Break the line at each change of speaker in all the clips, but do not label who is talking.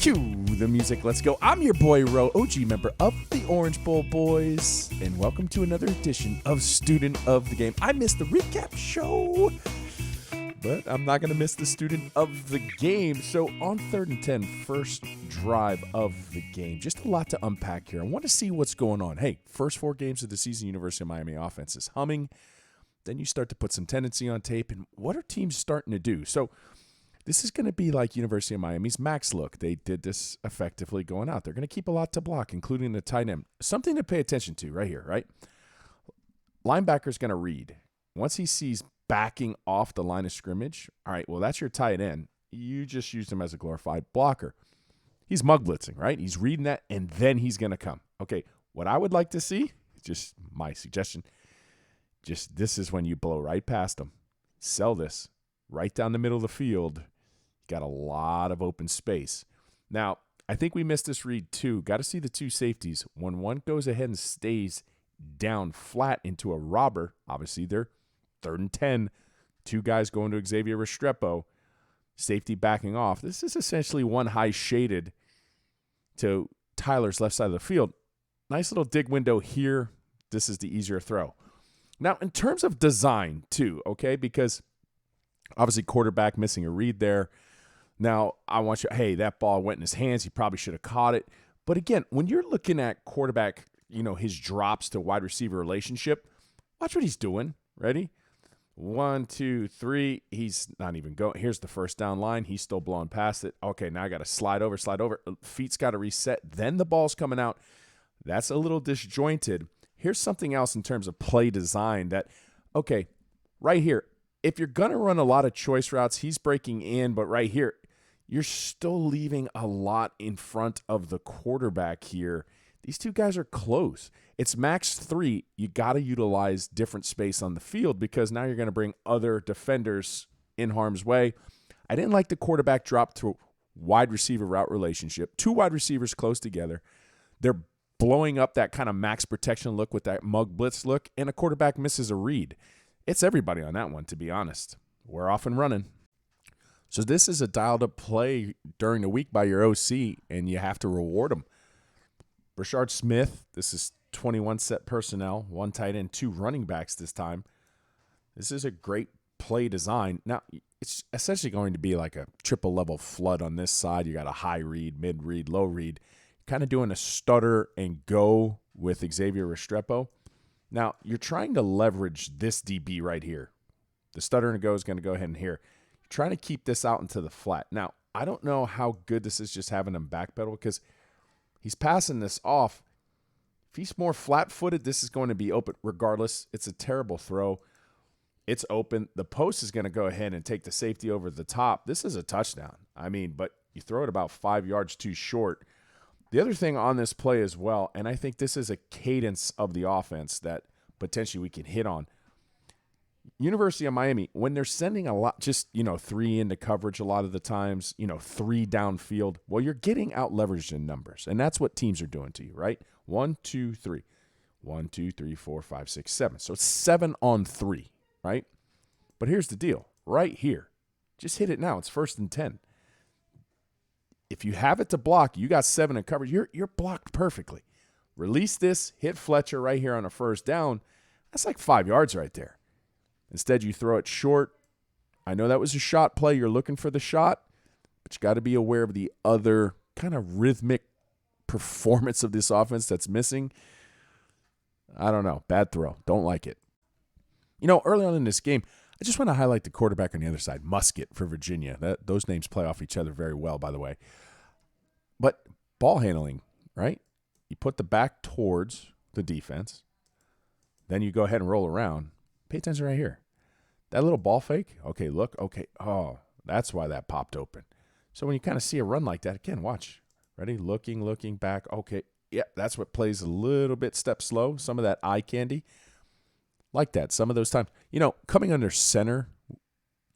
Cue the music, let's go. I'm your boy Ro, OG member of the Orange Bowl Boys, and welcome to another edition of Student of the Game. I missed the recap show, but I'm not going to miss the Student of the Game. So on 3rd and 10, first drive of the game, just a lot to unpack here. I want to see what's going on. Hey, first 4 games of the season, University of Miami offense is humming. Then you start to put some tendency on tape, and what are teams starting to do? So this is going to be like University of Miami's max look. They did this effectively going out. They're going to keep a lot to block, including the tight end. Something to pay attention to right here, right? Linebacker's going to read. Once he sees backing off the line of scrimmage, all right, well, that's your tight end. You just used him as a glorified blocker. He's mug blitzing, right? He's reading that, and then he's going to come. Okay, what I would like to see, just my suggestion, just this is when you blow right past him. Sell this right down the middle of the field. Got a lot of open space. Now, I think we missed this read too. Got to see the 2 safeties. When one goes ahead and stays down flat into a robber, obviously they're 3rd and 10, 2 guys going to Xavier Restrepo, safety backing off. This is essentially one high shaded to Tyler's left side of the field. Nice little dig window here. This is the easier throw. Now, in terms of design too, okay, because obviously quarterback missing a read there. Now, I want you, hey, that ball went in his hands. He probably should have caught it. But again, when you're looking at quarterback, his drops to wide receiver relationship, watch what he's doing. Ready? 1, 2, 3. He's not even going. Here's the first down line. He's still blowing past it. Okay, now I got to slide over. Feet's got to reset. Then the ball's coming out. That's a little disjointed. Here's something else in terms of play design that, okay, right here, if you're going to run a lot of choice routes, he's breaking in, but right here, you're still leaving a lot in front of the quarterback here. These 2 guys are close. It's max 3. You got to utilize different space on the field because now you're going to bring other defenders in harm's way. I didn't like the quarterback drop to wide receiver route relationship. 2 wide receivers close together. They're blowing up that kind of max protection look with that mug blitz look, and a quarterback misses a read. It's everybody on that one, to be honest. We're off and running. So this is a dialed-up play during the week by your OC, and you have to reward them. Brashard Smith, this is 21 set personnel, 1 tight end, 2 running backs this time. This is a great play design. Now, it's essentially going to be like a triple-level flood on this side. You got a high read, mid-read, low read. Kind of doing a stutter and go with Xavier Restrepo. Now, you're trying to leverage this DB right here. The stutter and go is going to go ahead and here. You're trying to keep this out into the flat. Now, I don't know how good this is just having him backpedal because he's passing this off. If he's more flat-footed, this is going to be open. Regardless, it's a terrible throw. It's open. The post is going to go ahead and take the safety over the top. This is a touchdown. But you throw it about 5 yards too short. The other thing on this play as well, and I think this is a cadence of the offense that potentially we can hit on. University of Miami, when they're sending a lot, just, 3 into coverage a lot of the times, 3 downfield, well, you're getting out leveraged in numbers, and that's what teams are doing to you, right? 1, 2, 3. 1, 2, 3, 4, 5, 6, 7. So it's 7 on 3, right? But here's the deal. Right here, just hit it now. It's 1st and 10. If you have it to block, you got 7 in coverage. You're blocked perfectly. Release this, hit Fletcher right here on a first down. That's like 5 yards right there. Instead, you throw it short. I know that was a shot play. You're looking for the shot, but you got to be aware of the other kind of rhythmic performance of this offense that's missing. I don't know. Bad throw. Don't like it. Early on in this game, I just want to highlight the quarterback on the other side, Musket for Virginia. Those names play off each other very well, by the way. But ball handling, right? You put the back towards the defense. Then you go ahead and roll around. Pay attention right here. That little ball fake, okay, look, okay. Oh, that's why that popped open. So when you kind of see a run like that, again, watch. Ready? Looking back. Okay, yep, that's what plays a little bit step slow. Some of that eye candy. Like that, some of those times. Coming under center,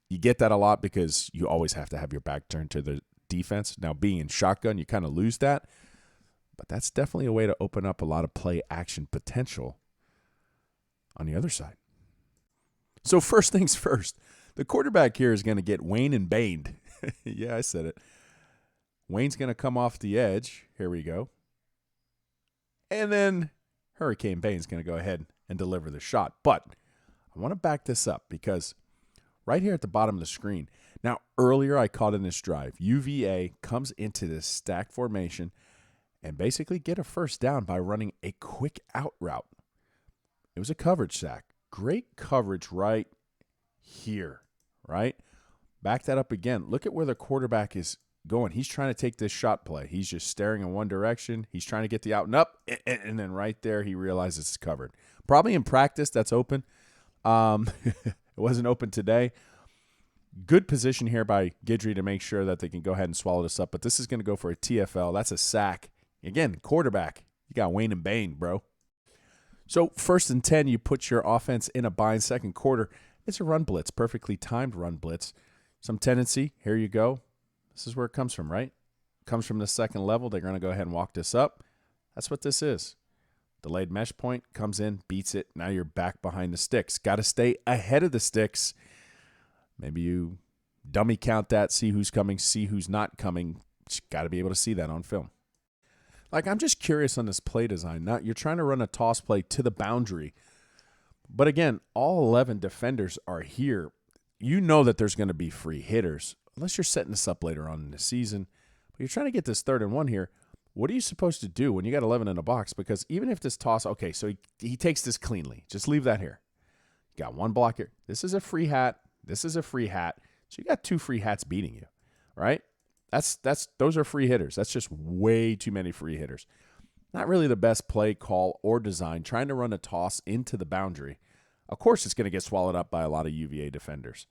you get that a lot because you always have to have your back turned to the defense. Now, being in shotgun, you kind of lose that. But that's definitely a way to open up a lot of play action potential on the other side. So first things first, the quarterback here is going to get Wayne and Baned. Yeah, I said it. Wayne's going to come off the edge. Here we go. And then Hurricane Bane's going to go ahead and deliver the shot. But I want to back this up because right here at the bottom of the screen, now earlier I caught in this drive, UVA comes into this stack formation and basically get a first down by running a quick out route. It was a coverage sack. Great coverage right here, right? Back that up again. Look at where the quarterback is going. He's trying to take this shot play. He's just staring in one direction. He's trying to get the out and up, and then right there he realizes it's covered. Probably in practice that's open. It wasn't open today. Good position here by Guidry to make sure that they can go ahead and swallow this up, but this is going to go for a TFL. That's a sack. Again, quarterback. You got Wayne and Bane, bro. So 1st and 10, you put your offense in a bind. Second quarter, it's a run blitz, perfectly timed run blitz. Some tendency. Here you go. This is where it comes from, right? It comes from the second level. They're going to go ahead and walk this up. That's what this is. Delayed mesh point comes in, beats it. Now you're back behind the sticks. Got to stay ahead of the sticks. Maybe you dummy count that, see who's coming, see who's not coming. Just got to be able to see that on film. Like, I'm just curious on this play design. Now, you're trying to run a toss play to the boundary. But again, all 11 defenders are here. You know that there's going to be free hitters, unless you're setting this up later on in the season. But you're trying to get this 3rd and 1 here. What are you supposed to do when you got 11 in a box? Because even if this toss, okay, so he takes this cleanly. Just leave that here. You got one block here. This is a free hat. This is a free hat. So you got 2 free hats beating you, right? Those are free hitters. That's just way too many free hitters. Not really the best play, call, or design. Trying to run a toss into the boundary. Of course, it's going to get swallowed up by a lot of UVA defenders.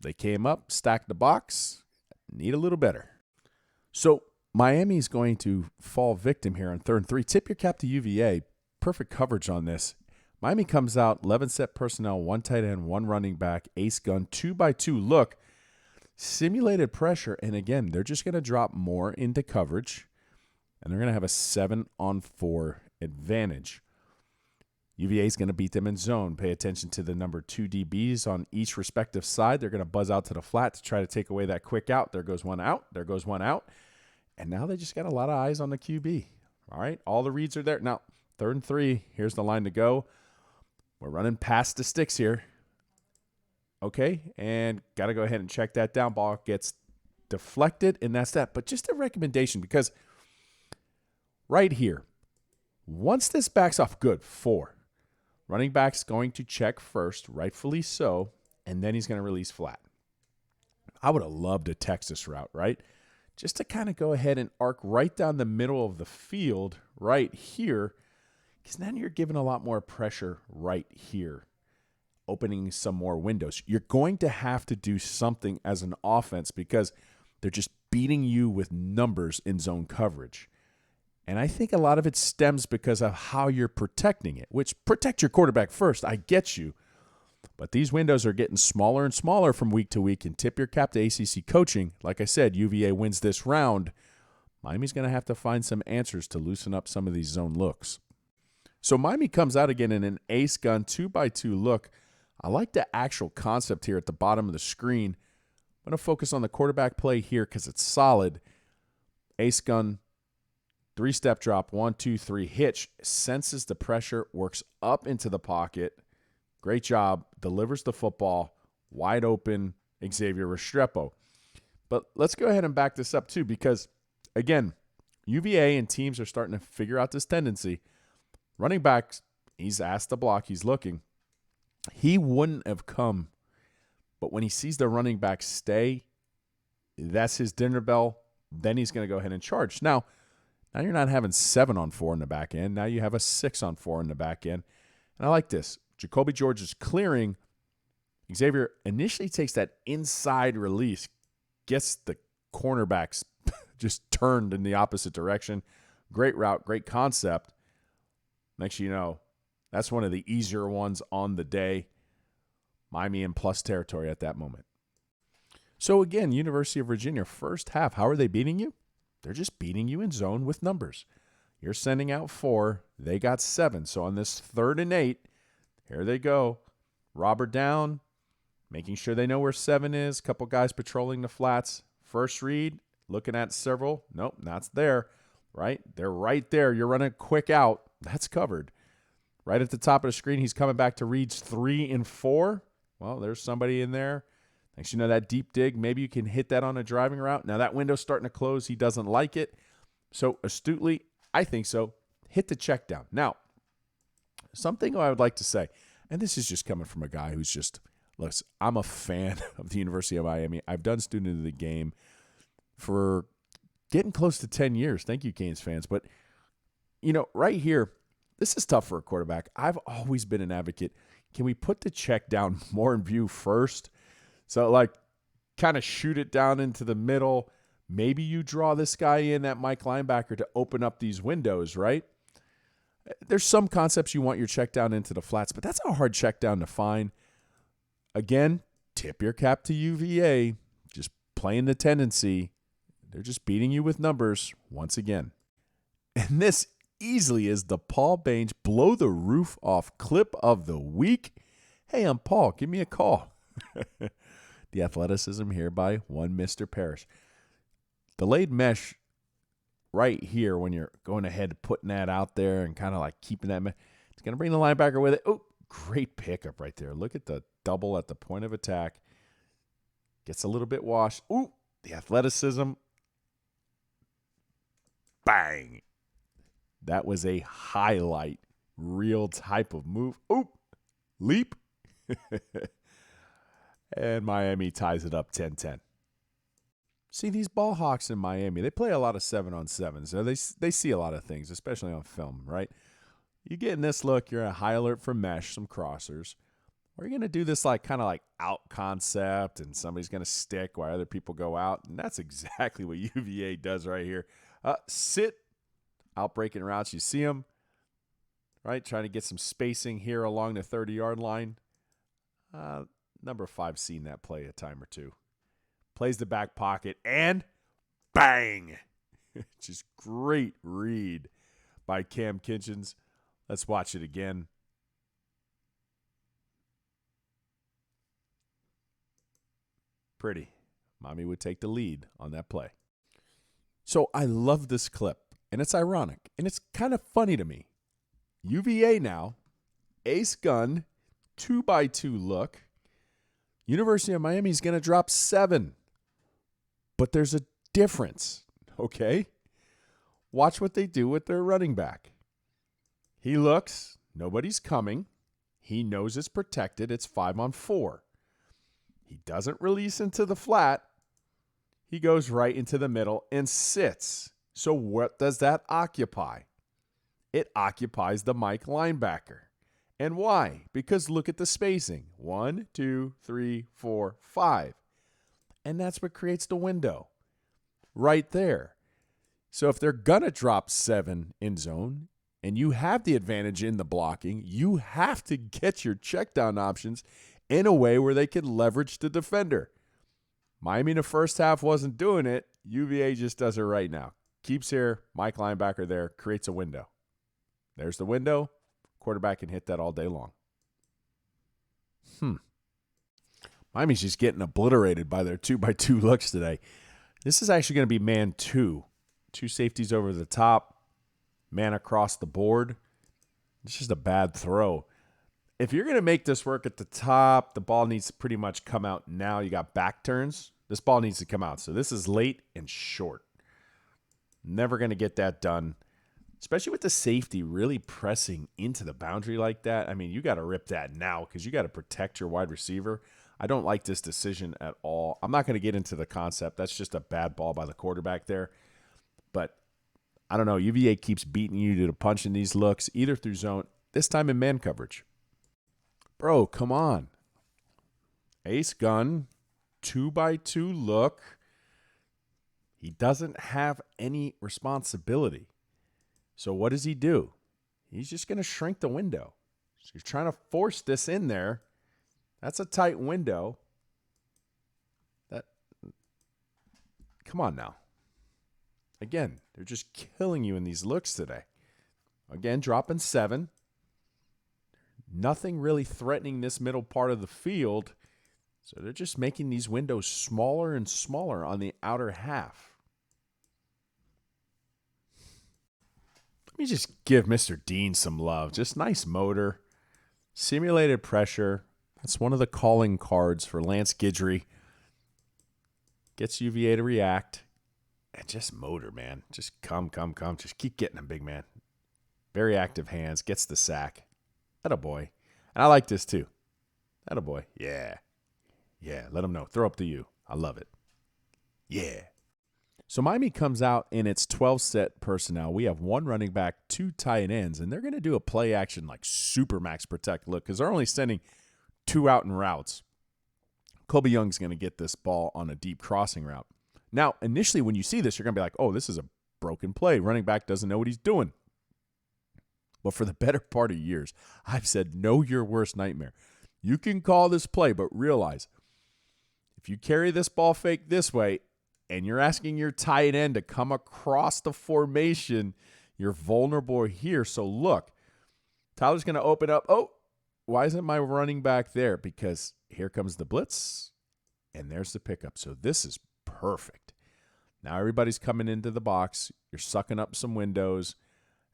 They came up, stacked the box, need a little better. So Miami's going to fall victim here on 3rd and 3. Tip your cap to UVA. Perfect coverage on this. Miami comes out, 11 set personnel, 1 tight end, 1 running back, ace gun, 2x2 look. Simulated pressure, and again, they're just going to drop more into coverage, and they're going to have a 7-on-4 advantage. UVA is going to beat them in zone. Pay attention to the number 2 DBs on each respective side. They're going to buzz out to the flat to try to take away that quick out. There goes one out. There goes one out. And now they just got a lot of eyes on the QB. All right, all the reads are there. Now, 3rd and 3, here's the line to go. We're running past the sticks here. Okay, and got to go ahead and check that down. Ball gets deflected, and that's that. But just a recommendation, because right here, once this backs off, good, 4. Running back's going to check first, rightfully so, and then he's going to release flat. I would have loved a Texas route, right? Just to kind of go ahead and arc right down the middle of the field right here, because then you're giving a lot more pressure right here, opening some more windows. You're going to have to do something as an offense because they're just beating you with numbers in zone coverage. And I think a lot of it stems because of how you're protecting it, which protect your quarterback first. I get you. But these windows are getting smaller and smaller from week to week, and tip your cap to ACC coaching. Like I said, UVA wins this round. Miami's going to have to find some answers to loosen up some of these zone looks. So Miami comes out again in an ace gun 2x2 look. I like the actual concept here at the bottom of the screen. I'm going to focus on the quarterback play here because it's solid. Ace gun, 3-step drop, 1, 2, 3, hitch, senses the pressure, works up into the pocket. Great job, delivers the football, wide open, Xavier Restrepo. But let's go ahead and back this up too because, again, UVA and teams are starting to figure out this tendency. Running back, he's asked to block, he's looking. He wouldn't have come, but when he sees the running back stay, that's his dinner bell. Then he's going to go ahead and charge. Now you're not having 7-on-4 in the back end. Now you have a 6-on-4 in the back end. And I like this. Jacoby George is clearing. Xavier initially takes that inside release, gets the cornerbacks just turned in the opposite direction. Great route, great concept. Next you know, that's one of the easier ones on the day. Miami in plus territory at that moment. So again, University of Virginia, first half, how are they beating you? They're just beating you in zone with numbers. You're sending out 4. They got 7. So on this 3rd and 8, here they go. Robert down, making sure they know where 7 is. Couple guys patrolling the flats. First read, looking at several. Nope, that's there, right? They're right there. You're running quick out. That's covered. Right at the top of the screen, he's coming back to reads 3 and 4. Well, there's somebody in there. Thanks, that deep dig. Maybe you can hit that on a driving route. Now that window's starting to close. He doesn't like it. So astutely, I think so, hit the check down. Now, something I would like to say, and this is just coming from a guy who's just, listen, I'm a fan of the University of Miami. I've done student of the game for getting close to 10 years. Thank you, Canes fans. But, right here, this is tough for a quarterback. I've always been an advocate. Can we put the check down more in view first? So, kind of shoot it down into the middle. Maybe you draw this guy in, that Mike linebacker, to open up these windows, right? There's some concepts you want your check down into the flats, but that's a hard check down to find. Again, tip your cap to UVA. Just playing the tendency. They're just beating you with numbers once again. And this easily is the Paul Baines blow the roof off clip of the week. Hey, I'm Paul. Give me a call. The athleticism here by one Mr. Parrish. Delayed mesh right here when you're going ahead putting that out there and kind of keeping that mesh. It's going to bring the linebacker with it. Oh, great pickup right there. Look at the double at the point of attack. Gets a little bit washed. Ooh, the athleticism. Bang. That was a highlight reel type of move. Ooh, leap. And Miami ties it up 10-10. See, these ball hawks in Miami, they play a lot of 7-on-7s. So they see a lot of things, especially on film, right? You get in this look, you're a high alert for mesh, some crossers. Or you're going to do this kind of out concept, and somebody's going to stick while other people go out. And that's exactly what UVA does right here. Sit, out breaking routes. You see them, right? Trying to get some spacing here along the 30-yard line. Number 5 seen that play a time or two. Plays the back pocket, and bang! Just great read by Cam Kinchens. Let's watch it again. Pretty. Miami would take the lead on that play. So I love this clip, and it's ironic, and it's kind of funny to me. UVA now, ace gun, 2x2 look. University of Miami is going to drop 7. But there's a difference, okay? Watch what they do with their running back. He looks, nobody's coming. He knows it's protected. It's 5-on-4. He doesn't release into the flat. He goes right into the middle and sits. So what does that occupy? It occupies the Mike linebacker. And why? Because look at the spacing. 1, 2, 3, 4, 5. And that's what creates the window right there. So if they're going to drop 7 in zone and you have the advantage in the blocking, you have to get your check down options in a way where they can leverage the defender. Miami in the first half wasn't doing it. UVA just does it right now. Keeps here, Mike linebacker there, creates a window. There's the window. Quarterback can hit that all day long. Miami's just getting obliterated by their 2x2 looks today. This is actually going to be man 2. 2 safeties over the top, man across the board. It's just a bad throw. If you're going to make this work at the top, the ball needs to pretty much come out now. You got back turns. This ball needs to come out. So this is late and short. Never going to get that done. Especially with the safety really pressing into the boundary like that. I mean, you got to rip that now because you got to protect your wide receiver. I don't like this decision at all. I'm not going to get into the concept. That's just a bad ball by the quarterback there. But I don't know. UVA keeps beating you to the punch in these looks, either through zone, this time in man coverage. Bro, come on. Ace gun, 2x2 look. He doesn't have any responsibility. So what does he do? He's just going to shrink the window. So you're trying to force this in there. That's a tight window. Come on now. Again, they're just killing you in these looks today. Again, dropping 7. Nothing really threatening this middle part of the field. So they're just making these windows smaller and smaller on the outer half. me just give Mr. Dean some love. Just nice motor, simulated pressure. That's one of the calling cards for Lance Guidry. Gets UVA to react. And just motor, man. Just come. Just keep getting him, big man. Very active hands. Gets the sack. Attaboy. And I like this too. Attaboy. Yeah. Yeah, let him know. Throw up to you. I love it. Yeah. So Miami comes out in its 12-set personnel. We have one running back, two tight ends, and they're going to do a play action like super max protect look because they're only sending two out in routes. Colby Young's going to get this ball on a deep crossing route. Now, initially when you see this, you're going to be like, oh, this is a broken play. Running back doesn't know what he's doing. But for the better part of years, I've said, know your worst nightmare. You can call this play, but realize if you carry this ball fake this way, and you're asking your tight end to come across the formation, you're vulnerable here. So look, Tyler's going to open up. Oh, why isn't my running back there? Because here comes the blitz, and there's the pickup. So this is perfect. Now everybody's coming into the box. You're sucking up some windows,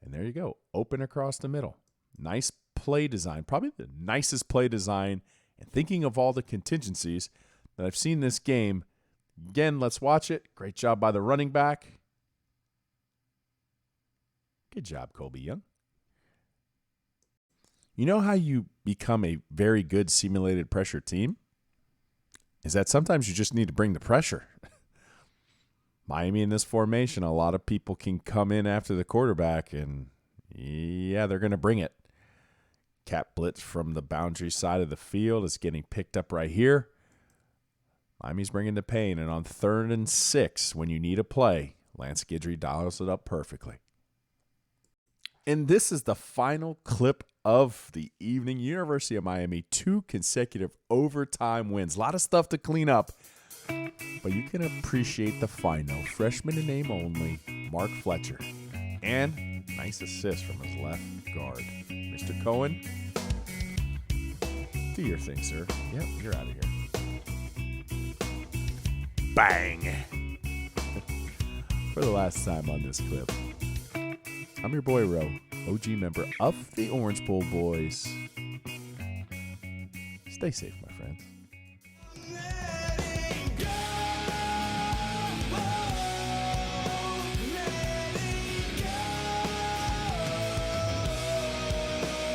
and there you go. Open across the middle. Nice play design. Probably the nicest play design. And thinking of all the contingencies that I've seen this game, again, let's watch it. Great job by the running back. Good job, Colby Young. You know how you become a very good simulated pressure team? Is that sometimes you just need to bring the pressure. Miami in this formation, a lot of people can come in after the quarterback, and yeah, they're going to bring it. Cat blitz from the boundary side of the field is getting picked up right here. Miami's bringing the pain, and on 3rd and 6, when you need a play, Lance Guidry dials it up perfectly. And this is the final clip of the evening. University of Miami, 2 consecutive overtime wins. A lot of stuff to clean up, but you can appreciate the final. Freshman in name only, Mark Fletcher. And nice assist from his left guard. Mr. Cohen, do your thing, sir. Yep, you're out of here. Bang! For the last time on this clip, I'm your boy Ro, OG member of the Orange Bowl Boys. Stay safe,